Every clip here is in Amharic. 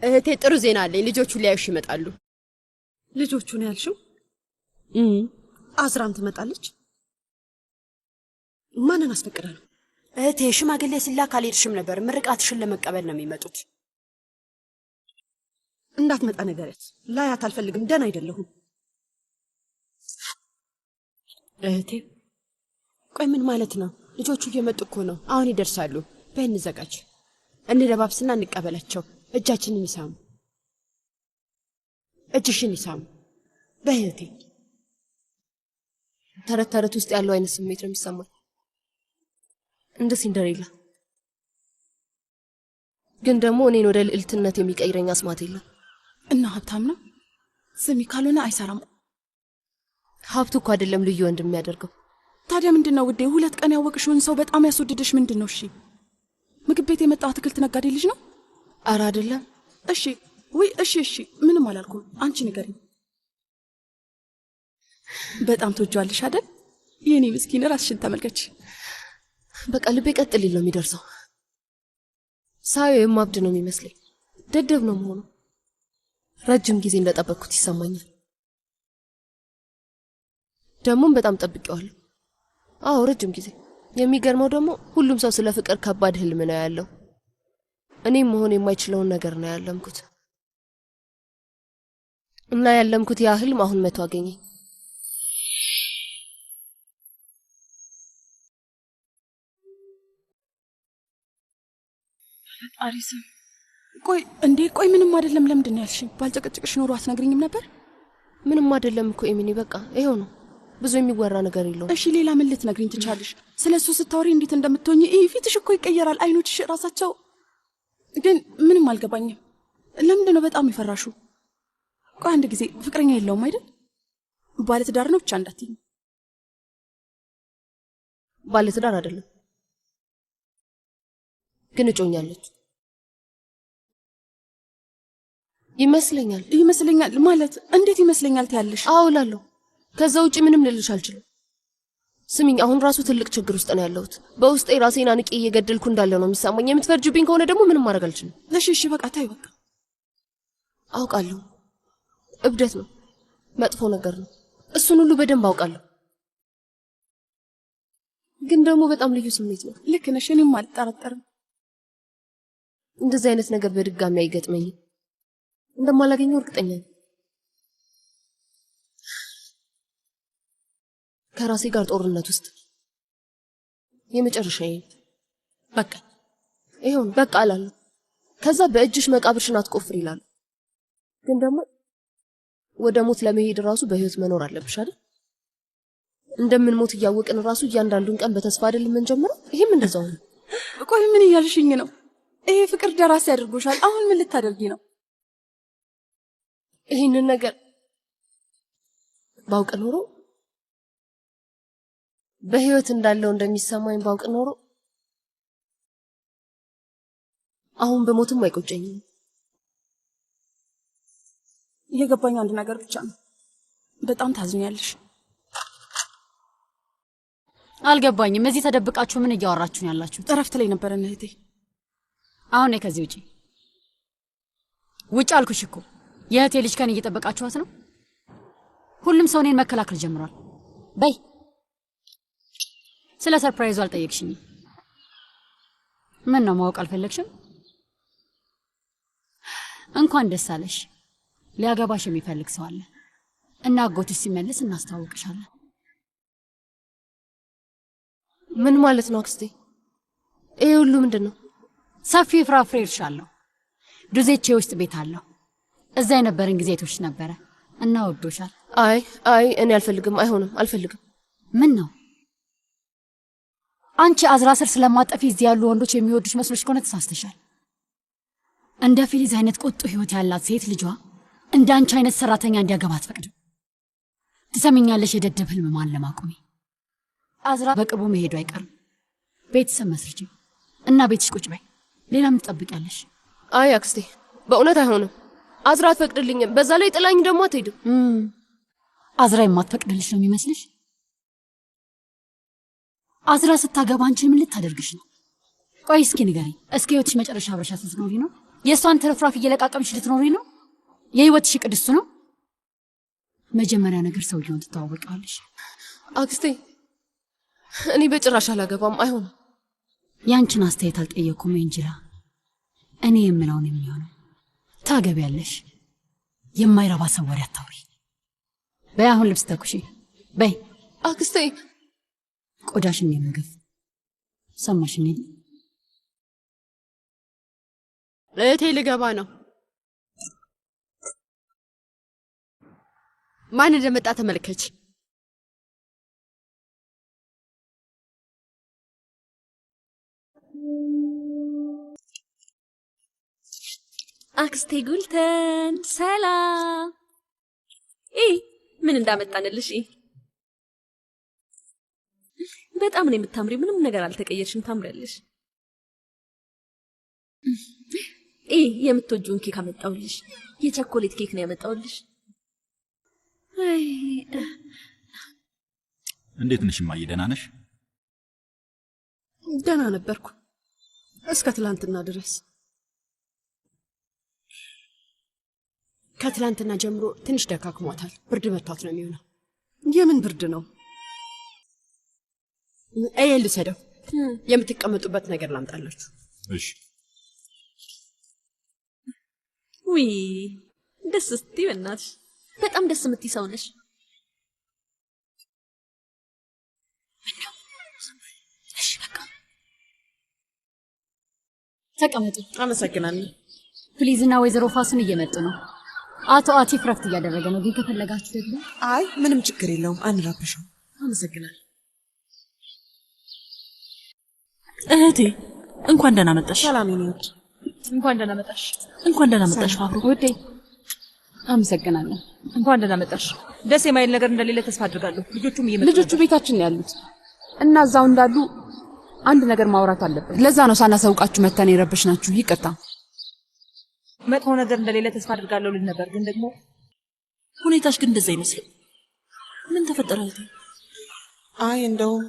እህቴ ጥሩ ዜና አለኝ። ልጆቹ ሊያዩሽ ይመጣሉ። ልጆቹ ነው ያልሽው? አዝራም ትመጣለች? ማንን አስፈቅዳ ነው? እህቴ ሽማግሌ ሲላክ አልሄድሽም ነበር። ምርቃትሽን ለመቀበል ነው የሚመጡት። እንዳትመጣ ነገረት። ላያት አልፈልግም። ደህና አይደለሁም። እህቴ ቆይ ምን ማለት ነው? ልጆቹ እየመጡ እኮ ነው። አሁን ይደርሳሉ። በይ እንዘጋጅ። እንለባብስና እንቀበላቸው። እጃችንን ይሳሙ። እጅሽን ይሳሙ። በይ እህቴ። ተረት ተረት ውስጥ ያለው አይነት ስሜት ነው የሚሰማኝ፣ እንደ ሲንደሬላ። ግን ደግሞ እኔን ወደ ልዕልትነት የሚቀይረኝ አስማት የለም። እና ሀብታም ነው። ስሚ፣ ካልሆነ አይሰራም። ሀብቱ እኮ አይደለም ልዩ ወንድ የሚያደርገው። ታዲያ ምንድነው ውዴ? 2 ቀን ያወቅሽውን ሰው በጣም ያስወድድሽ ምንድነው? እሺ፣ ምግብ ቤት የመጣ አትክልት ነጋዴ ልጅ ነው? ኧረ አይደለም። እሺ ወይ እሺ፣ ምንም አላልኩም። አንቺ ንገሪኝ። በጣም ትወጂዋለሽ አይደል? የኔ ምስኪን፣ ራስሽን ተመልከች። በቃ ልቤ ቀጥ ሊል ነው የሚደርሰው። ሳየው የማብድ ነው የሚመስለኝ። ደደብ ነው መሆኑ። ረጅም ጊዜ እንደጠበቅኩት ይሰማኛል። ደሞም በጣም ጠብቄዋለሁ። አዎ ረጅም ጊዜ። የሚገርመው ደግሞ ሁሉም ሰው ስለ ፍቅር ከባድ ህልም ነው ያለው። እኔም መሆን የማይችለውን ነገር ነው ያለምኩት። እና ያለምኩት ያ ህልም አሁን መቶ አገኘኝ። አሪስም ቆይ ምንም አይደለም። ለምንድን ነው ያልሽኝ? ባልጨቀጭቅሽ ኖሮ አትነግሪኝም ነበር? ምንም አይደለም እኮ ኤሚኒ፣ በቃ ይሄው ነው። ብዙ የሚወራ ነገር የለውም። እሺ ሌላ ምን ልትነግሪኝ ትቻለሽ? ስለሱ ስታወሪ እንዴት እንደምትሆኚ ፊትሽ እኮ ይቀየራል። አይኖችሽ ራሳቸው። ግን ምንም አልገባኝም። ለምንድን ነው በጣም ይፈራሹ? ቆይ አንድ ጊዜ ፍቅረኛ የለውም አይደል? ባለትዳር ነው ብቻ እንዳትይኝ። ባለትዳር አይደለም፣ ግን እጮኛለች ይመስለኛል ማለት እንዴት ይመስለኛል ትያለሽ? አዎ እላለሁ። ከዛ ውጪ ምንም ልልሽ አልችልም። ስሚኝ፣ አሁን ራሱ ትልቅ ችግር ውስጥ ነው ያለሁት። በውስጤ ራሴን አንቄ እየገደልኩ እንዳለ ነው የሚሰማኝ። የምትፈርጂብኝ ከሆነ ደግሞ ምንም ማድረግ አልችልም። እሺ በቃ ታይ። በቃ አውቃለሁ፣ እብደት ነው፣ መጥፎ ነገር ነው። እሱን ሁሉ በደንብ አውቃለሁ። ግን ደግሞ በጣም ልዩ ስሜት ነው። ልክ ነሽ። እኔም አልጠራጠርም። እንደዚህ አይነት ነገር በድጋሚ አይገጥመኝም። እንደማላገኘው እርግጠኛ ነኝ። ከራሴ ጋር ጦርነት ውስጥ የመጨረሻዬ በቃ ይሄው ነው። በቃ አላለሁ። ከዛ በእጅሽ መቃብርሽን አትቆፍሪ ይላሉ። ግን ደግሞ ወደ ሞት ለመሄድ ራሱ በህይወት መኖር አለብሽ አይደል? እንደምንሞት እያወቅን ራሱ እያንዳንዱን ቀን በተስፋ አይደል የምንጀምረው? ይሄም እንደዛው ነው። ቆይ ምን እያልሽኝ ነው? ይሄ ፍቅር ደራሲ ያድርጎሻል። አሁን ምን ልታደርጊ ነው? ይሄንን ነገር ባውቅ ኖሮ፣ በህይወት እንዳለው እንደሚሰማኝ ባውቅ ኖሮ አሁን በሞትም አይቆጨኝም። የገባኝ አንድ ነገር ብቻ ነው። በጣም ታዝኛለሽ። አልገባኝም። እዚህ ተደብቃችሁ ምን እያወራችሁ ነው ያላችሁት? እረፍት ላይ ነበረን እህቴ። አሁን ከዚህ ውጪ አልኩሽ እኮ። የእህቴ ልጅ ከኔ እየጠበቃችኋት ነው። ሁሉም ሰው እኔን መከላከል ጀምሯል። በይ ስለ ሰርፕራይዙ አልጠየቅሽኝም። ምን ነው ማወቅ አልፈለግሽም? እንኳን ደስ አለሽ። ሊያገባሽ የሚፈልግ ሰው አለ እና አጎትሽ ሲመለስ እናስተዋውቅሻለን። ምን ማለት ነው አክስቴ? ይሄ ሁሉ ምንድነው? ሰፊ ፍራፍሬ እርሻ አለው። ዱዜቼ ውስጥ ቤት አለው። እዛ የነበረን ጊዜቶች ነበረ እና ወዶሻል። አይ እኔ አልፈልግም። አይሆንም፣ አልፈልግም። ምን ነው አንቺ አዝራ ስር ስለማጠፊ እዚህ ያሉ ወንዶች የሚወዱሽ መስሎሽ ከሆነ ተሳስተሻል። እንደ ፊሊዝ አይነት ቁጡ ህይወት ያላት ሴት ልጇ እንደ አንቺ አይነት ሰራተኛ እንዲያገባ አትፈቅድም። ትሰሚኛለሽ? የደደብ ህልም ማለም አቁሚ። አዝራ በቅርቡ መሄዱ አይቀርም። ቤተሰብ መስርጂ እና ቤትሽ ቁጭ በይ። ሌላ ምን ትጠብቂያለሽ? አይ አክስቴ፣ በእውነት አይሆንም። አዝራ አትፈቅድልኝም። በዛ ላይ ጥላኝ ደግሞ አትሄድም። አዝራ የማትፈቅድልሽ ነው የሚመስልሽ? አዝራ ስታገባ አንቺን ምን ልታደርግሽ ነው? ቆይ እስኪ ንገሪኝ። እስኪ ህይወትሽ መጨረሻ አብረሻት ስትኖሪ ነው? የእሷን ትርፍራፍ እየለቃቀምሽ ልትኖሪ ነው? የህይወትሽ ቅድስቱ ነው? መጀመሪያ ነገር ሰውየውን ትተዋወቂዋለሽ። አክስቴ እኔ በጭራሽ አላገባም። አይሆንም። ያንቺን አስተያየት አልጠየኩም እንጂላ። እኔ የምለውን የሚሆነው ታገቢያለሽ። የማይረባ ሰው ወሬ አታውሪ። በይ አሁን ልብስ ተኩሺ። በይ አክስቴ ቆዳሽን የምግፍ ሰማሽኝ? እህቴ ልገባ ነው። ማን እንደመጣ ተመልከች። አክስቴ ጉልተን ሰላም። ምን እንዳመጣንልሽ? በጣም ነው የምታምሪ። ምንም ነገር አልተቀየርሽም፣ ታምሪያለሽ። የምትወጂውን ኬክ አመጣውልሽ። የቸኮሌት ኬክ ነው ያመጣውልሽ። እንዴት ነሽ እማዬ? ደህና ነሽ? ደህና ነበርኩ እስከ ትላንትና ድረስ። ከትላንትና ጀምሮ ትንሽ ደካክሟታል። ብርድ መቷት ነው የሚሆነው። የምን ብርድ ነው? ልውሰደው። የምትቀመጡበት ነገር ላምጣላችሁ። እሺ። ውይ ደስ ስትይ፣ በእናትሽ በጣም ደስ የምትይ ሰው ነሽ። እሺ በቃ ተቀመጡ። አመሰግናለሁ። ፕሊዝና ወይዘሮ ፋሱን እየመጡ ነው። አቶ አቲፍ ረፍት እያደረገ ነው። ግን ከፈለጋችሁ ደግሞ አይ ምንም ችግር የለውም፣ አንራብሽው። አመሰግናለሁ። እህቴ እንኳን ደህና መጣሽ። ሰላም ይሁን። እንኳን ደህና መጣሽ። እንኳን ደህና መጣሽ ፋብሮ። ውዴ አመሰግናለሁ። እንኳን ደህና መጣሽ። ደስ የማይል ነገር እንደሌለ ተስፋ አድርጋለሁ። ልጆቹ ቤታችን ያሉት እና እዛው እንዳሉ አንድ ነገር ማውራት አለብን። ለዛ ነው ሳናሳውቃችሁ መተን የረበሽናችሁ። ይቅርታ። መጥፎ ነገር እንደሌለ ተስፋ አድርጋለሁ ልል ነበር፣ ግን ደግሞ ሁኔታሽ ግን እንደዛ ይመስል። ምን ተፈጠረ እህቴ? አይ እንደውም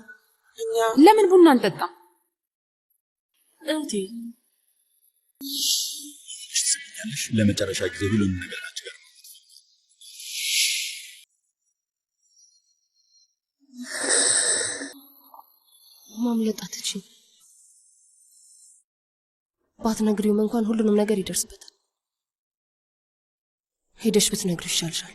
እኛ ለምን ቡና አንጠጣም? እህቴ ለመጨረሻ ጊዜ ሁሉንም ነገር አንቺ ጋር ማምለጥ አትችይም። ባትነግሪውም እንኳን ሁሉንም ነገር ይደርስበታል። ሄደሽ ብትነግሪው ይሻልሻል።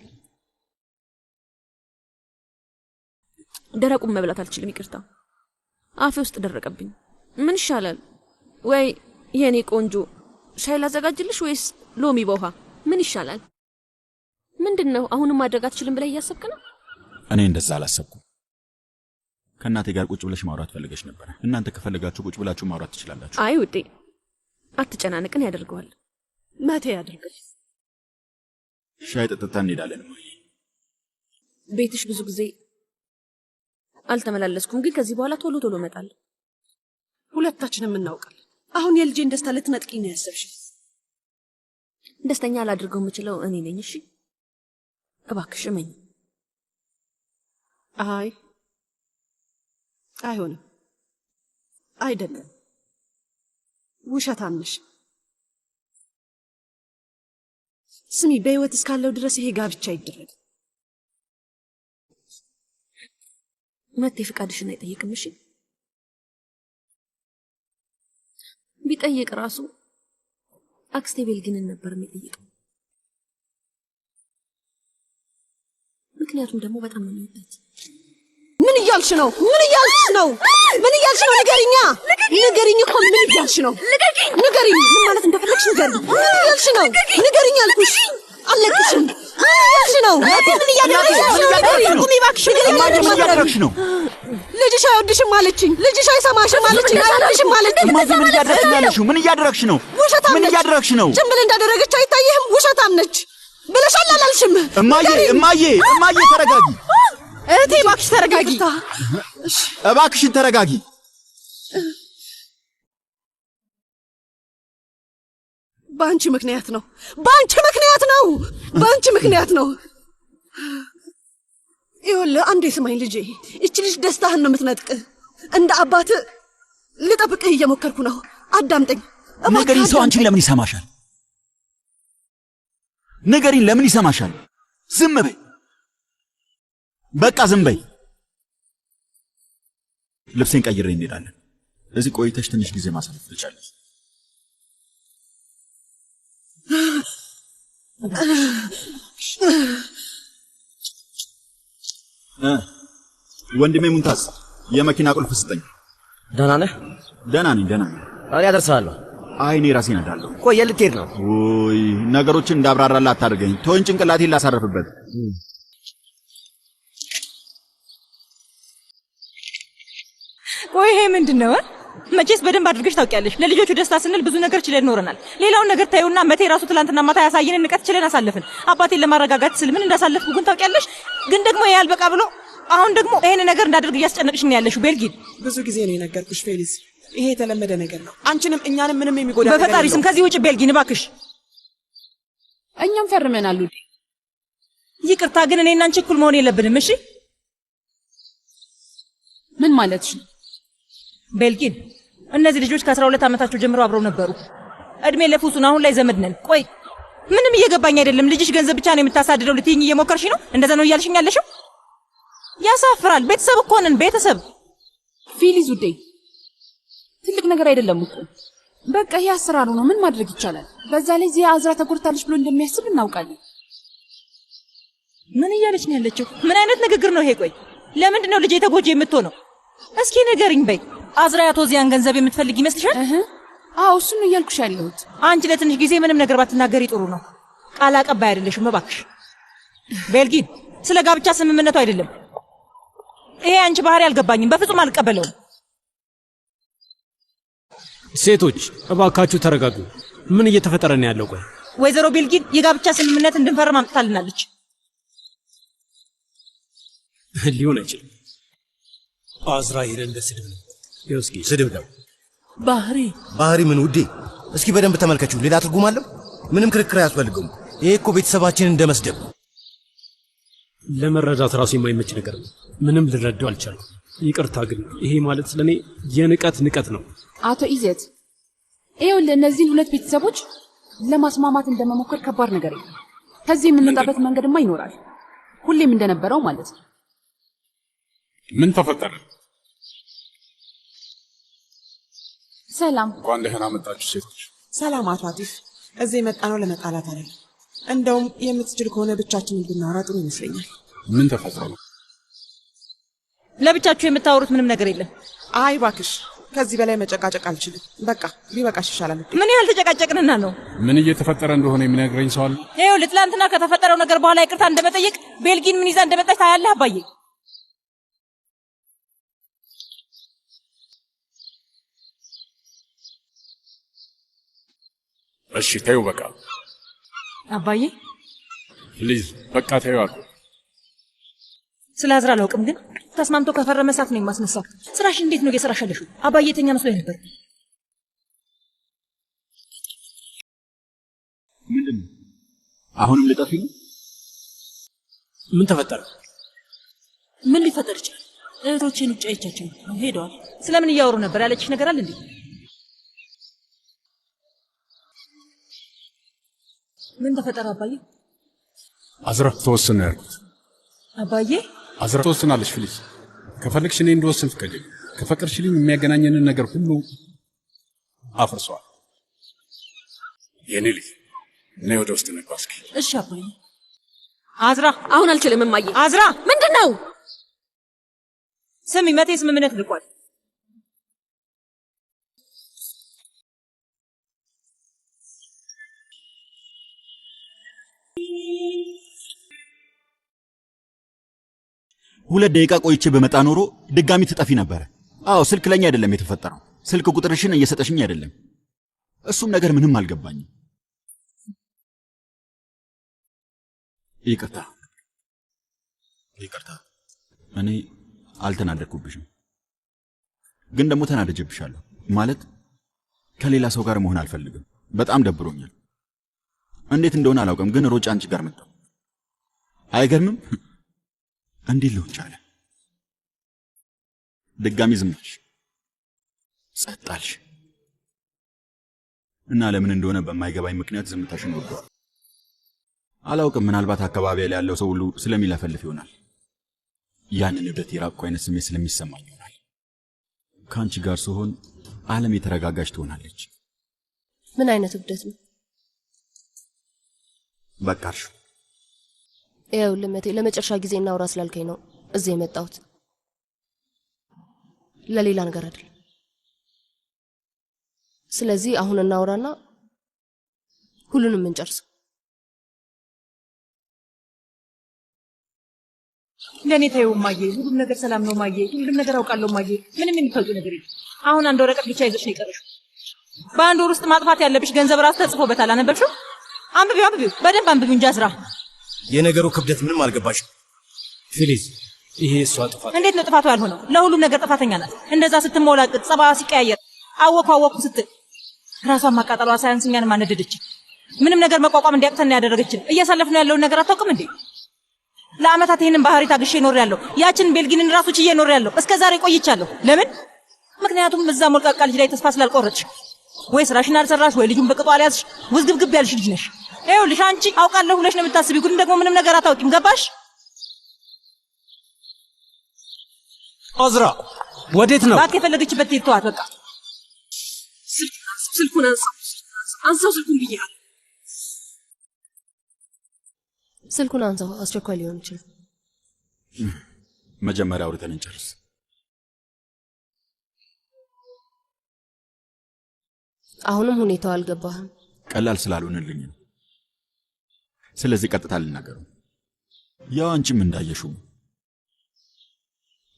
ደረቁን መብላት አልችልም፣ ይቅርታ። አፌ ውስጥ ደረቀብኝ። ምን ይሻላል? ወይ የኔ ቆንጆ ሻይ ላዘጋጅልሽ ወይስ ሎሚ በውሃ? ምን ይሻላል? ምንድነው? አሁንም ማድረግ አትችልም ብለህ እያሰብክ ነው? እኔ እንደዛ አላሰብኩም። ከእናቴ ጋር ቁጭ ብለሽ ማውራት ፈልገሽ ነበር። እናንተ ከፈለጋችሁ ቁጭ ብላችሁ ማውራት ትችላላችሁ። አይ ውዴ አትጨናነቅን፣ ያደርገዋል። መቴ ያደርጋል። ሻይ ጠጥተን እንሄዳለን። እማዬ ቤትሽ ብዙ ጊዜ አልተመላለስኩም፣ ግን ከዚህ በኋላ ቶሎ ቶሎ እመጣለሁ። ሁለታችንም እናውቃለን። አሁን የልጄን ደስታ ልትነጥቂኝ ነው ያሰብሽ? ደስተኛ ላድርገው የምችለው እኔ ነኝ። እሺ እባክሽ እመኝ። አይ አይሆንም። አይደለም፣ ውሸታም ነሽ። ስሚ፣ በህይወት እስካለው ድረስ ይሄ ጋብቻ ይደረግ። መቴ ፍቃድሽን አይጠይቅም። እሺ ቢጠይቅ ራሱ አክስቴ ቤልጊንን ነበር የሚጠይቀው። ምክንያቱም ደግሞ በጣም ነው የሚወዳት። ምን እያልሽ ነው? ምን እያልሽ ነው? ምን እያልሽ ነው? ንገሪኛ፣ ንገሪኝ እኮ ምን እያልሽ ነው? ንገሪኝ፣ ምን ማለት እንደፈለግሽ ንገሪኝ። ምን እያልሽ ነው? ንገሪኝ አልኩሽ። አለቅሽም። ምን እያልሽ ነው? ምን እያደረግሽ ነው? ቁሚ እባክሽ። ምን እያደረግሽ ነው? ልጅሽ አይወድሽም አለችኝ። ልጅሽ አይሰማሽም አለችኝ። አይወድሽም አለችኝ። ምን እያደረግሽ ነው ያለሽው? ምን እያደረግሽ ነው? ውሸታም ምን ነች። እያደረግሽ ነው? ጭምብል እንዳደረገች አይታየህም? ውሸታም ነች ብለሻል አላልሽም? እማዬ ተረጋጊ። እህቴ እባክሽ ተረጋጊ። እባክሽን ተረጋጊ። በአንቺ ምክንያት ነው። በአንቺ ምክንያት ነው። በአንቺ ምክንያት ነው። ይኸውልህ አንዴ ስማኝ ልጄ፣ እቺ ልጅ ደስታህን ነው የምትነጥቅህ። እንደ አባት ልጠብቅህ እየሞከርኩ ነው። አዳምጠኝ ነገርኝ። ሰው አንቺን ለምን ይሰማሻል? ንገሪኝ፣ ለምን ይሰማሻል? ዝም በይ፣ በቃ ዝም በይ። ልብሴን ቀይሬ እንሄዳለን። እዚህ ቆይተሽ ትንሽ ጊዜ ማሳለፍ ትችያለሽ። ወንድሜ ሙንታዝ የመኪና ቁልፍ ስጠኝ። ደህና ነህ? ደህና ነኝ፣ ደህና ነኝ። እኔ አደርሳለሁ። አይ እኔ ራሴ እነዳለሁ። ቆይ የት ልትሄድ ነው? ውይ ነገሮችን እንዳብራራላ አታድርገኝ። ተወኝ፣ ጭንቅላቴን ላሳረፍበት። ቆይ ይሄ ምንድነው? መቼስ በደንብ አድርገሽ ታውቂያለሽ። ለልጆቹ ደስታ ስንል ብዙ ነገር ችለን ኖረናል። ሌላውን ነገር ታዩና መቴ ራሱ ትላንትና ማታ ያሳየንን ንቀት ችለን አሳለፍን። አባቴን ለማረጋጋት ስል ምን እንዳሳለፍኩ ግን ታውቂያለሽ። ግን ደግሞ ይሄ አልበቃ ብሎ አሁን ደግሞ ይሄን ነገር እንዳደርግ እያስጨነቅሽ ነው ያለሽው። ቤልጊን ብዙ ጊዜ ነው የነገርኩሽ ፌሊዝ፣ ይሄ የተለመደ ነገር ነው። አንቺንም እኛንም ምንም የሚጎዳ ነገር በፈጣሪ ስም ከዚህ ውጭ ቤልጊን እባክሽ። እኛም ፈርመናል ውዴ። ይቅርታ ግን እኔና አንቺ እኩል መሆን የለብንም እሺ? ምን ማለትሽ ነው? ቤልጊን እነዚህ ልጆች ከ12 ዓመታቸው ጀምሮ አብረው ነበሩ። እድሜ ለፉሱን አሁን ላይ ዘመድ ነን። ቆይ ምንም እየገባኝ አይደለም። ልጅሽ ገንዘብ ብቻ ነው የምታሳድደው ልትይኝ እየሞከርሽ ነው? እንደዛ ነው እያልሽኝ ያለሽው? ያሳፍራል። ቤተሰብ እኮ ነን፣ ቤተሰብ። ፊሊዝ ውዴ ትልቅ ነገር አይደለም እኮ በቃ ይሄ አሰራሩ ነው። ምን ማድረግ ይቻላል? በዛ ላይ ዚያ አዝራ ተጎድታለች ብሎ እንደሚያስብ እናውቃለን። ምን እያለች ነው ያለችው? ምን አይነት ንግግር ነው ይሄ? ቆይ ለምንድን ነው ልጄ ተጎጂ የምትሆነው? እስኪ ንገሪኝ በይ። አዝራ ያቶ ዚያን ገንዘብ የምትፈልግ ይመስልሻል? አዎ እሱን ነው እያልኩሽ ያለሁት። አንቺ ለትንሽ ጊዜ ምንም ነገር ባትናገሪ ጥሩ ነው። ቃል አቀባይ አይደለሽም እባክሽ። ቤልጊን ስለ ጋብቻ ስምምነቱ አይደለም ይሄ። አንቺ ባህሪ አልገባኝም፣ በፍጹም አልቀበለውም። ሴቶች እባካችሁ ተረጋጉ። ምን እየተፈጠረ ነው ያለው? ቆይ ወይዘሮ ቤልጊን የጋብቻ ስምምነት እንድንፈርም አምጥታልናለች። ሊሆን አይችልም። አዝራ ይሄን እንደ ስድብ ነው። እስኪ ስድብ ነው። ባህሪ ምን ውዴ? እስኪ በደንብ ተመልከቹ። ሌላ ትርጉም አለው? ምንም ክርክር አያስፈልገውም። ይሄ እኮ ቤተሰባችንን እንደ መስደብ ነው። ለመረዳት ራሱ የማይመች ነገር ነው። ምንም ልረዳው አልቻልኩም። ይቅርታ ግን ይሄ ማለት ስለኔ የንቀት ነው። አቶ ኢዜት ይኸውልህ እነዚህን ሁለት ቤተሰቦች ለማስማማት እንደመሞከር ከባድ ነገር የለም። ከዚህ የምንወጣበት መንገድማ ይኖራል፣ ሁሌም እንደነበረው ማለት ነው። ምን ተፈጠረ? ሰላም። እንኳን ደህና መጣችሁ ሴቶች። ሰላም አቶ አቲፍ። እዚህ የመጣነው ለመጣላት አይደለም። እንደውም የምትችል ከሆነ ብቻችንን ብናወራ ጥሩ ይመስለኛል። ምን ተፈጥሮ ነው? ለብቻችሁ የምታወሩት ምንም ነገር የለም። አይ እባክሽ፣ ከዚህ በላይ መጨቃጨቅ አልችልም። በቃ ቢበቃሽ ይሻላል። ምን ያህል ተጨቃጨቅንና ነው? ምን እየተፈጠረ እንደሆነ የሚነግረኝ ሰው አለ? ይኸውልህ ትናንትና ከተፈጠረው ነገር በኋላ ይቅርታ እንደመጠየቅ ቤልጊን ምን ይዛ እንደመጣች ታያለህ አባዬ። እሺ ተይው በቃ አባዬ። ፕሊዝ በቃ ተይው አልኩ። ስለ አዝራ አላውቅም፣ ግን ተስማምቶ ከፈረመ ሰዓት ነው የማስነሳው። ስራሽ እንዴት ነው እየሰራሽ ያለሽው? አባዬ የተኛ መስሎኝ ነበር። ምንድን ነው አሁንም ልጠፊ ነው? ምን ተፈጠረ? ምን ሊፈጠር ይችላል? እህቶቼን ውጭ አይቻቸው ሄደዋል። ስለምን እያወሩ ነበር? ያለችሽ ነገር አለ እንዴ? ምን ተፈጠረ አባዬ? አዝራ ተወስነ ያልኩት አባዬ። አዝራ ተወስናለች። ፕሊዝ ከፈለግሽ እኔ እንድወስን ፍቀጂ። ከፈቀድሽልኝ የሚያገናኘንን ነገር ሁሉ አፍርሷል። የኔ ልጅ ነይ ወደ ውስጥ እንግባ እስኪ። እሺ አባዬ። አዝራ አሁን አልችልም እማዬ። አዝራ ምንድነው? ስሚ መቴ ስምምነት ልቋል። ሁለት ደቂቃ ቆይቼ በመጣ ኖሮ ድጋሚ ትጠፊ ነበር። አዎ ስልክ ለኛ አይደለም የተፈጠረው። ስልክ ቁጥርሽን እየሰጠሽኝ አይደለም። እሱም ነገር ምንም አልገባኝም። ይቅርታ። እኔ አልተናደድኩብሽም፣ ግን ደግሞ ተናደጀብሻለሁ። ማለት ከሌላ ሰው ጋር መሆን አልፈልግም። በጣም ደብሮኛል። እንዴት እንደሆነ አላውቅም፣ ግን ሮጬ አንቺ ጋር መጣሁ። አይገርምም? እንዴት ሊሆን ቻለ? ድጋሚ ዝም አልሽ፣ ጸጥ አልሽ እና ለምን እንደሆነ በማይገባኝ ምክንያት ዝምታሽን ወደዋል። አላውቅም። ምናልባት አካባቢ ላይ ያለው ሰው ሁሉ ስለሚለፈልፍ ይሆናል። ያንን እብደት የራቅኩ አይነት ስሜት ስለሚሰማኝ ይሆናል። ከአንቺ ጋር ስሆን ዓለም የተረጋጋች ትሆናለች። ምን አይነት እብደት ነው? በቃ እርሹ። ይኸው ልመቴ ለመጨረሻ ጊዜ እናውራ ስላልከኝ ነው እዚህ የመጣሁት። ለሌላ ነገር አይደለም። ስለዚህ አሁን እናውራና ሁሉንም እንጨርሰው። ለኔ ታዩ ማዬ፣ ሁሉም ነገር ሰላም ነው ማዬ፣ ሁሉም ነገር አውቃለሁ ማዬ። ምንም የሚታወቅ ነገር የለም። አሁን አንድ ወረቀት ብቻ ይዘሽ ነው የቀረሽው። በአንድ ወር ውስጥ ማጥፋት ያለብሽ ገንዘብ ራሱ ተጽፎበታል። አነበብሽው? አንብቢው፣ በደንብ አንብቢው እንጂ አዝራ። የነገሩ ክብደት ምንም አልገባሽም ፊሊዝ። ይሄ እሷ ጥፋት። እንዴት ነው ጥፋቱ ያልሆነው? ለሁሉም ነገር ጥፋተኛ ናት። እንደዛ ስትሞላቅጥ ጸባዋ ሲቀያየር አወኩ ስትል ራሷን ማቃጠሏ ሳያንስ እኛን ማነደደች። ምንም ነገር መቋቋም እንዲያቅተን ያደረገችን። እያሳለፍነው ያለውን ነገር አታውቅም እንዴ? ለአመታት ይሄንን ባህሪ ታግሼ ኖሬያለሁ። ያችን ቤልጊንን ራሱ ችዬ ኖሬያለሁ። እስከ ዛሬ ቆይቻለሁ። ለምን? ምክንያቱም እዛ ሞልቃቃ ልጅ ላይ ተስፋ ስላልቆረጥሽ፣ ወይ ስራሽን አልሰራሽ፣ ወይ ልጁን በቅጡ አልያዝሽ። ውዝግብግብ ያልሽ ልጅ ነሽ። ይኸውልሽ አንቺ አውቃለሁ ብለሽ ነው የምታስቢው፣ ግን ደግሞ ምንም ነገር አታውቂም። ገባሽ? አዝራ ወዴት ነው? እባክህ የፈለገችበት ትሄድ። ተዋት በቃ። ስልኩን አንሳው፣ ስልኩን ብያለሁ። ስልኩን አንሳው፣ አስቸኳይ ሊሆን ይችላል። መጀመሪያ አውርተን እንጨርስ። አሁንም ሁኔታው አልገባህም። ቀላል ስላልሆነልኝ ነው። ስለዚህ ቀጥታ ልናገሩ። ያው አንቺም እንዳየሽው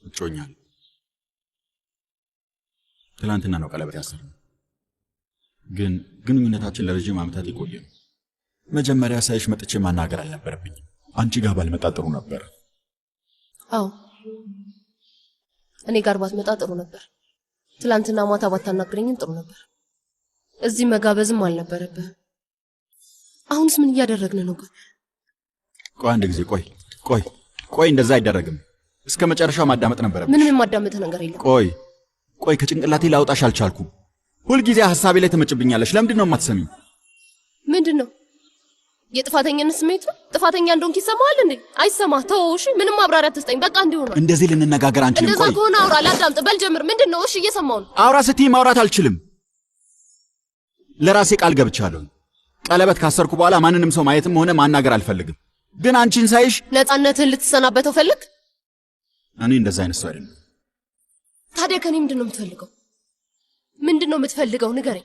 እጮኛል። ትላንትና ነው ቀለበት ያሰርነው፣ ግን ግንኙነታችን ለረጅም ዓመታት የቆየ ነው። መጀመሪያ ሳይሽ መጥቼ ማናገር አልነበረብኝም። አንቺ ጋር ባልመጣ ጥሩ ነበር። አዎ እኔ ጋር ባትመጣ ጥሩ ነበር። ትላንትና ማታ ባታናግረኝም ጥሩ ነበር። እዚህ መጋበዝም አልነበረብህ። አሁንስ ምን እያደረግን ነው? ቆይ አንድ ጊዜ ቆይ፣ እንደዛ አይደረግም። እስከ መጨረሻው ማዳመጥ ነበረብሽ። ምንም የማዳመጥ ነገር የለም። ቆይ ከጭንቅላቴ ላውጣሽ አልቻልኩም። ሁልጊዜ ሐሳቤ ላይ ተመጭብኛለሽ። ለምንድን ነው የማትሰሚኝ? ምንድን ነው? የጥፋተኝነት ስሜት ነው? ጥፋተኛ እንደሆንክ ይሰማሃል እንዴ? አይሰማህ። ተወው እሺ። ምንም ማብራሪያ አትስጠኝ። በቃ እንዲሁ ነው። እንደዚህ ልንነጋገር አንችልም። እንደዛ ከሆነ አውራ፣ ላዳምጥ። በል ጀምር። ምንድን ነው? እሺ እየሰማሁ ነው። አውራ ስትይ ማውራት አልችልም። ለራሴ ቃል ገብቻለሁ። ቀለበት ካሰርኩ በኋላ ማንንም ሰው ማየትም ሆነ ማናገር አልፈልግም። ግን አንቺን ሳይሽ ነፃነትህን ልትሰናበተው ፈልግ? እኔ እንደዛ አይነት ሰው አይደለም። ታዲያ ከኔ ምንድን ነው የምትፈልገው? ምንድን ነው የምትፈልገው? ንገረኝ።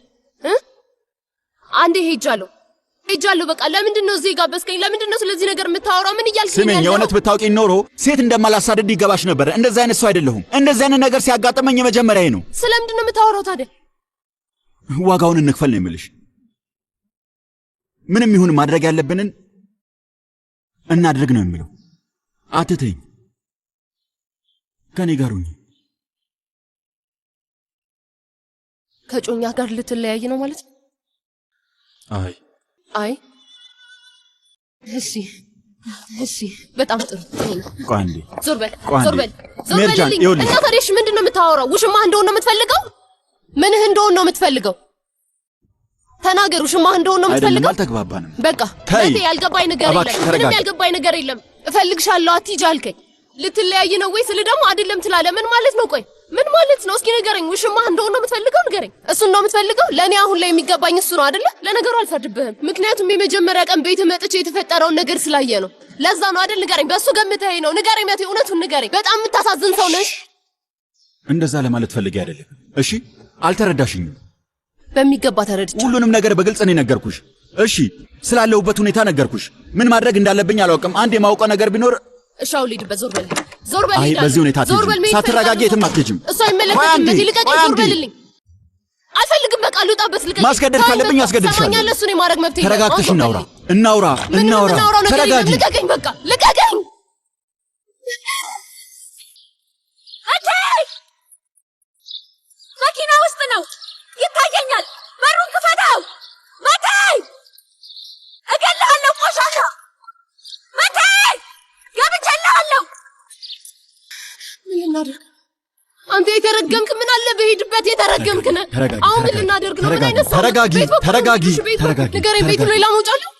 አንዴ ሄጃለሁ። በቃ ለምንድን ነው እዚህ ጋበዝከኝ? ለምንድን ነው ስለዚህ ነገር የምታወራው? ምን እያልክ ነው? ስሜኝ፣ የእውነት ብታውቂ ኖሮ ሴት እንደማላሳደድ ይገባሽ ነበር። እንደዛ አይነት ሰው አይደለሁም። እንደዚህ አይነት ነገር ሲያጋጥመኝ የመጀመሪያዬ ነው። ስለምንድን ነው የምታወራው ታዲያ? ዋጋውን እንክፈል ነው የምልሽ። ምንም ይሁን ማድረግ ያለብንን እናድርግ ነው የምለው። አትተኝ፣ ከኔ ጋር ሁኚ። ከጮኛ ጋር ልትለያይ ነው ማለት ነው? አይ እሺ በጣም ጥሩ። ቆይ አንዴ፣ ዞር በል ልኝ። እና ታዲያ እሺ ምንድን ነው የምታወራው? ውሽማህ እንደሆነ ነው የምትፈልገው? ምንህ እንደሆነ ነው የምትፈልገው? ተናገሩ። ውሽማህ እንደሆነ ነው የምትፈልገው? አልተግባባንም። በቃ ለኔ ያልገባኝ ነገር የለም። ምንም ያልገባኝ ነገር የለም። እፈልግሻለሁ አትሂጂ አልከኝ። ልትለያይ ነው ወይ ስል ደግሞ አይደለም ትላለህ። ምን ማለት ነው? ቆይ ምን ማለት ነው? እስኪ ንገረኝ። ውሽማህ እንደሆነ ነው የምትፈልገው? ንገረኝ። እሱን ነው የምትፈልገው? ለኔ አሁን ላይ የሚገባኝ እሱ ነው አይደለ? ለነገሩ አልፈርድብህም፣ ምክንያቱም የመጀመሪያ ቀን ቤት መጥቼ የተፈጠረውን ነገር ስላየ ነው። ለዛ ነው አይደል? ንገረኝ። በሱ ገምተኸኝ ነው። ንገረኝ፣ መቴ እውነቱን ንገረኝ። በጣም የምታሳዝን ሰው ነሽ። እንደዛ ለማለት ፈልጌ አይደለም። እሺ አልተረዳሽኝም። በሚገባ ተረድቻለሁ። ሁሉንም ነገር በግልጽ ነው የነገርኩሽ። እሺ ስላለሁበት ሁኔታ ነገርኩሽ። ምን ማድረግ እንዳለብኝ አላውቅም። አንድ የማውቀው ነገር ቢኖር እሺ አሁን ልሂድበት። ዞር በል። አይ በዚህ ሁኔታ አትሄጂም። ሳትረጋጊ የትም አትሄጂም። እሱ አይመለከትም። መቴ ልቀቀኝ። ዞር በልልኝ። አልፈልግም። በቃ ልውጣበት። ልቀቀኝ። ማስገደድ ካለብኝ አስገድድሻለሁ። ሰማኛለህ? እሱን የማድረግ መብት የለም። ተረጋግተሽ እናውራ። ተረጋጊ። ልቀቀኝ። በቃ ልቀቀኝ። መኪና ውስጥ ነው ይታየኛል። በሩን ክፈተው። መቴ እገልሃለሁ። ቆሻሻ መቴ ገብቼልሃለሁ። ምን እናደርግ? አንተ የተረገምክ ምን አለ በሄድበት የተረገምክ ነህ። አሁን ምን ልናደርግ ነው? ምን አይነት ሰው? ተረጋጊ። ንገረኝ። ቤቱ ሌላ መውጫ አለው?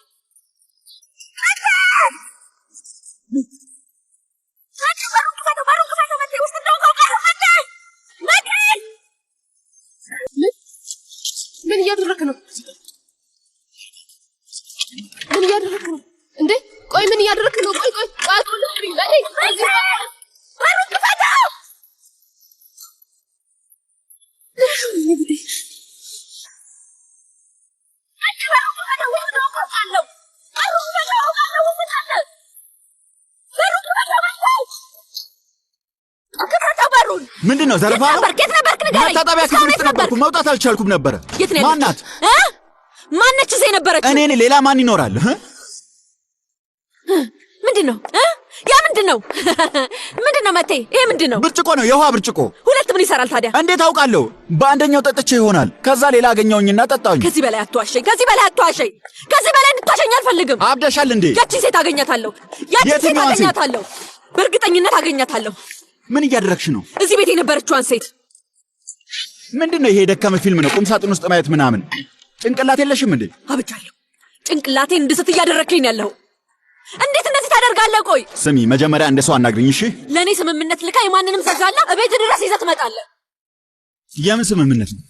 ምን እያደረክ ነው? ምን እያደረክ ነው እንዴ? ቆይ ምን እያደረክ ነው? ቆይ አትወልኝ በይ። በሩን ክፈተው! ምንድነው ዘረፋ? የት ነበርክ? ንገረኝ። መታጠቢያ ክፍል ውስጥ ነበርኩ። መውጣት አልቻልኩም ነበረ። የት ነው? ማናት? ማነች እዚህ ነበረች? እኔ ሌላ ማን ይኖራል? ምንድነው? ያ ምንድነው? ምንድነው መቴ? ይሄ ምንድነው? ብርጭቆ ነው፣ የውሃ ብርጭቆ። ሁለት ምን ይሰራል ታዲያ? እንዴት አውቃለሁ? በአንደኛው ጠጥቼ ይሆናል። ከዛ ሌላ አገኘውኝና ጠጣሁኝ። ከዚህ በላይ አትዋሸኝ። ከዚህ በላይ አትዋሸኝ። ከዚህ በላይ እንድትዋሸኝ አልፈልግም። አብደሻል እንዴ? ያቺን ሴት አገኛታለሁ። ያቺን ሴት አገኛታለሁ። በእርግጠኝነት አገኛታለሁ። ምን እያደረግሽ ነው? እዚህ ቤት የነበረችዋን ሴት። ምንድነው ይሄ? የደከመ ፊልም ነው፣ ቁም ሳጥን ውስጥ ማየት ምናምን። ጭንቅላት የለሽም እንዴ? አብቻለሁ። ጭንቅላቴን እንድስት እያደረግከኝ ያለው እንዴት እንደዚህ ታደርጋለህ? ቆይ ስሚ፣ መጀመሪያ እንደ ሰው አናግሪኝ እሺ? ለእኔ ስምምነት ልካ የማንንም ዘጋላ እቤት ድረስ ይዘህ ትመጣለህ። የምን ስምምነት ነው?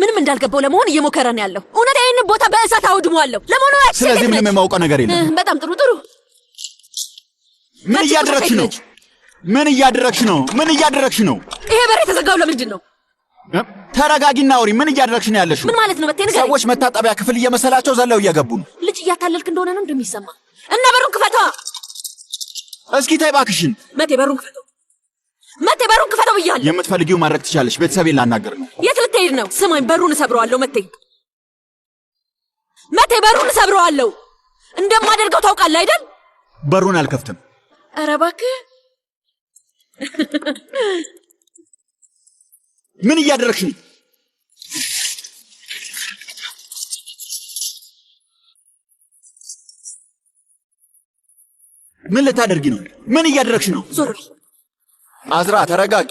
ምንም እንዳልገባው ለመሆን እየሞከረ ነው ያለው። እውነት ይህንን ቦታ በእሳት አውድመዋለሁ። ለመሆኑ ስለዚህ ምንም የማውቀው ነገር የለም። በጣም ጥሩ ጥሩ። ምን እያደረግሽ ነው? ምን እያደረግሽ ነው? ምን እያደረግሽ ነው? ይሄ በር የተዘጋው ለምንድን ነው? ተረጋጊና አውሪ። ምን እያደረግሽ ነው ያለሽው? ምን ማለት ነው? መቴ ንገረኝ። ሰዎች መታጠቢያ ክፍል እየመሰላቸው ዘለው እየገቡ ነው። ልጅ እያታለልክ እንደሆነ ነው እንደሚሰማ። እና በሩን ክፈተው። እስኪ ተይ እባክሽን። መቴ በሩን ክፈተው። መቴ በሩን ክፈተው ብያለሁ። የምትፈልጊው ማድረግ ትቻለሽ። ቤተሰቤን ላናገር ነው። የት ልትሄድ ነው? ስማኝ፣ በሩን እሰብረዋለሁ። መቴ መቴ በሩን እሰብረዋለሁ። እንደማደርገው ታውቃለህ አይደል? በሩን አልከፍትም። ኧረ እባክህ ምን እያደረግሽ ነው? ምን ልታደርጊ ነው? ምን እያደረግሽ ነው? ዞር በል አዝራ፣ ተረጋጊ።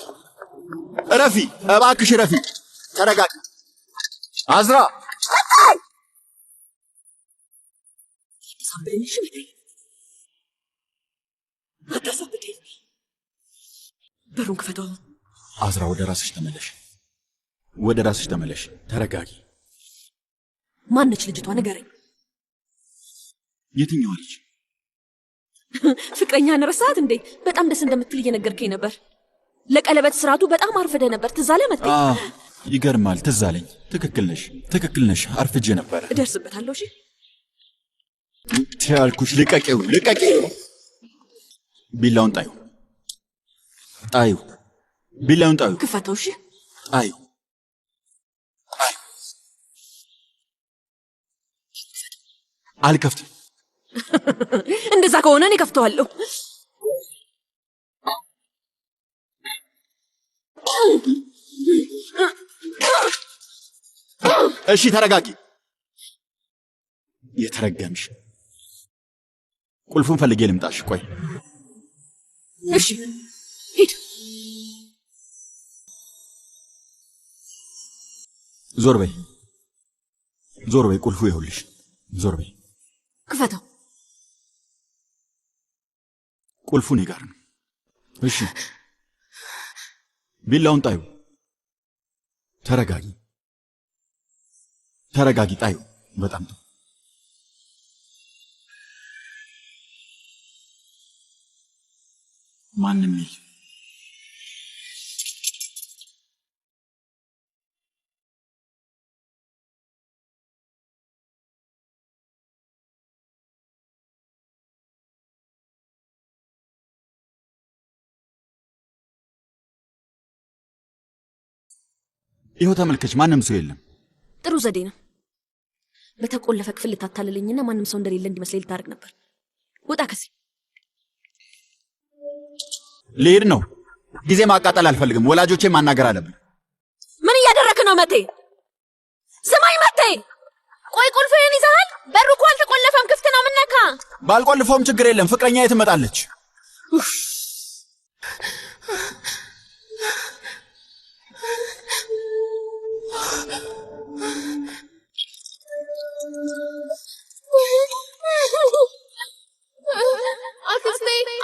እረፊ እባክሽ፣ እረፊ። ተረጋጊ አዝራ። አታሳብደኝ። በሩን ክፈተው። አዝራ፣ ወደ ራስሽ ተመለሽ። ወደ ራስሽ ተመለሽ። ተረጋጊ። ማነች ልጅቷ? ንገረኝ። የትኛዋ ልጅ? ፍቅረኛህን ረሳት እንዴ? በጣም ደስ እንደምትል እየነገርከኝ ነበር። ለቀለበት ስርዓቱ በጣም አርፍደህ ነበር። ትዝ አለህ መቴ? ይገርማል። ትዝ አለኝ። ትክክል ነሽ፣ ትክክል ነሽ። አርፍጄ ነበረ። እደርስበታለሁ። እሺ ትያልኩሽ። ልቀቂው፣ ልቀቂው። ቢላውን ጣዩ፣ ጣዩ። ቢላውን ጣዩ። ክፈተው። እሺ ጣዩ። አልከፍትም። እንደዛ ከሆነ እኔ ከፍተዋለሁ። እሺ ተረጋጊ። የተረገምሽ። ቁልፉን ፈልጌ ልምጣሽ። ቆይ እሺ ሂድ። ዞር በይ፣ ዞር በይ። ቁልፉ ይኸውልሽ። ዞር በይ። ክፈተው። ቁልፉ እኔ ጋር ነው። እሺ ቢላውን ጣዩ። ተረጋጊ፣ ተረጋጊ። ጣዩ። በጣም ጥሩ። ማንም የለም። ይኸው ተመልከች፣ ማንም ሰው የለም። ጥሩ ዘዴ ነው። በተቆለፈ ክፍል ልታታልልኝና ማንም ሰው እንደሌለ እንዲመስለኝ ልታደርግ ነበር። ውጣ ከዚህ። ልሄድ ነው። ጊዜ ማቃጠል አልፈልግም። ወላጆቼ ማናገር አለብን። ምን እያደረክ ነው መቴ? ስማኝ መቴ፣ ቆይ ቁልፍህን ይዘሃል? በሩ እኮ አልተቆለፈም፣ ክፍት ነው። ምን ነካ? ባልቆልፈውም ችግር የለም። ፍቅረኛ የት ትመጣለች?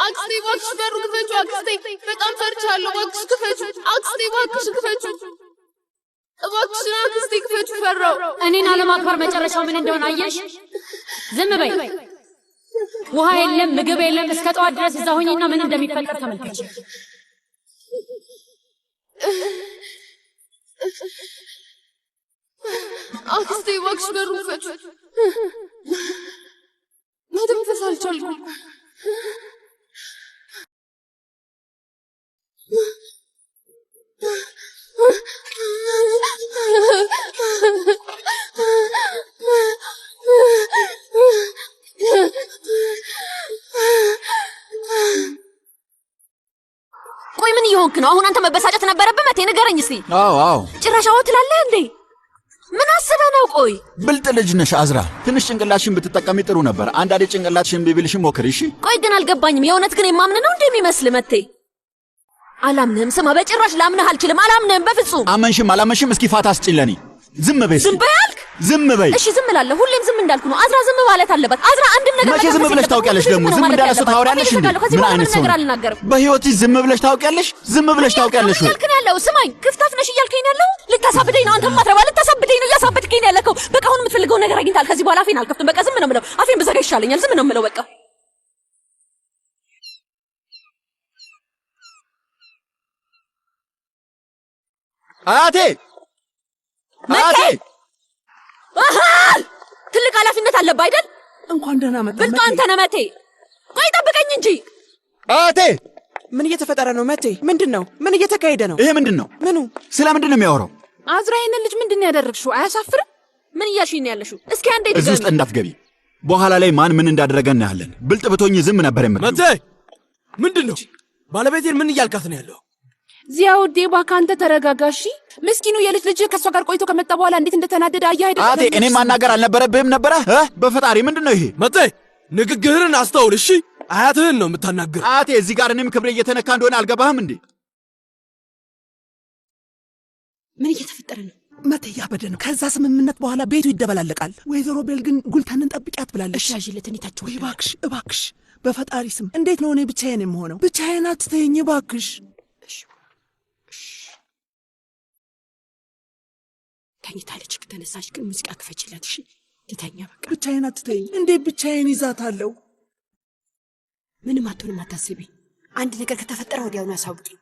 አክስቴ እባክሽ በሩ ክፈቹ። አክስቴ በጣም ፈርቻለሁ። እባክሽ ክፈቹ። አክስቴ እባክሽ ክፈቹ። እባክሽን አክስቴ ክፈቹ፣ ፈራው። እኔን አለማክበር መጨረሻው ምን እንደሆነ አየሽ? ዝም በይ። ውሃ የለም፣ ምግብ የለም። እስከ ጠዋት ድረስ እዛ ሆኚና ምን እንደሚፈጠር ተመልከች። አክስቴ እባክሽ በሩን ክፈቹ። መተንፈስ አልቻልኩም። ቆይ ምን እየሆንክ ነው? አሁን አንተ መበሳጨት ነበረብህ። መቴ ንገረኝ እስቲ። አዎ ጭራሽ አዎ ትላለህ እንዴ? ምን አስበህ ነው? ቆይ ብልጥ ልጅ ነሽ አዝራ። ትንሽ ጭንቅላትሽን ብትጠቀሚ ጥሩ ነበር። አንዳንዴ ጭንቅላትሽን ቢብልሽም ሞክሪ እሺ። ቆይ ግን አልገባኝም። የእውነት ግን የማምን ነው እንደሚመስል መቴ? አላምንህም። ስማ በጭራሽ ላምንህ አልችልም። አላምንህም በፍጹም። አመንሽም አላመንሽም እስኪ ፋታ አስጭኝ ለኔ። ዝም በይ። ዝም በይ አልክ? ዝም በይ። እሺ ዝም እላለሁ። ሁሌም ዝም እንዳልኩ ነው። አዝራ ዝም ማለት አለበት። አዝራ አንድም ነገር መቼ ዝም ብለሽ ታውቂያለሽ? ደግሞ ዝም እንዳለ ሰው ታወሪያለሽ እንዴ? ምን አይነት ሰው ነው? በህይወትሽ ዝም ብለሽ ታውቂያለሽ? ዝም ብለሽ ታውቂያለሽ ወይ? እያልክ ነው ያለው? ስማኝ፣ ክፍታፍ ነሽ እያልከኝ ነው ያለው? ልታሳብደኝ ነው? አንተ ማትረባ ልታሳብደኝ ነው? እያሳበድከኝ ነው ያለከው። በቃ አሁን የምትፈልገው ነገር አግኝታል። ከዚህ በኋላ አፌን አልከፍትም። በቃ ዝም ነው የምለው። አፌን ብዘጋ ይሻለኛል። ዝም ነው የምለው በቃ። አያቴ አያቴ ትልቅ ኃላፊነት አለብህ አይደል? እንኳን ደህና መጣ። ብልጡ አንተ ነህ መቴ። ቆይ ጠብቀኝ እንጂ አያቴ። ምን እየተፈጠረ ነው መቴ? ምንድን ነው? ምን እየተካሄደ ነው? ይሄ ምንድን ነው? ምኑ? ስለ ምንድን ነው የሚያወራው? አዝራ ይሄንን ልጅ ምንድን ነው ያደረግሽው? አያሳፍርም? ምን እያልሽኝ ነው ያለሽው? እስኪ አንዴ እዚህ ውስጥ እንዳትገቢ። በኋላ ላይ ማን ምን እንዳደረገ እናያለን። ብልጥ ብትሆኚ ዝም ነበር የምትለው። መቴ ምንድን ነው? ባለቤቴን ምን እያልካት ነው ያለው? ዚያውዴ እባክህ አንተ ተረጋጋሽ። ምስኪኑ የልጅ ልጅ ከሷ ጋር ቆይቶ ከመጣ በኋላ እንዴት እንደተናደደ አየህ አይደል? አቴ እኔ ማናገር አልነበረብህም ነበረ? በፈጣሪ ምንድን ነው ይሄ? መቴ ንግግርህን አስተውል እሺ። አያትህን ነው የምታናግር። አቴ እዚህ ጋር እኔም ክብሬ እየተነካ እንደሆነ አልገባህም እንዴ? ምን እየተፈጠረ ነው? መቴ እያበደ ነው። ከዛ ስምምነት በኋላ ቤቱ ይደበላለቃል። ወይዘሮ ቤል ግን ጉልተንን ጠብቂያት ብላለች። እሺ አጅለት እኔ ታቸው። ወይ እባክሽ እባክሽ፣ በፈጣሪ ስም እንዴት ነው እኔ ብቻዬን የምሆነው? ብቻዬን አትተይኝ እባክሽ። ተኝታለች። ከተነሳች ግን ሙዚቃ ክፈችላት እሺ። ልተኛ በቃ። ብቻዬን አትተይኝ። እንዴት ብቻዬን ይዛታለሁ? ምንም አትሆንም፣ አታስቢ። አንድ ነገር ከተፈጠረ ወዲያውኑ አሳውቂኝ።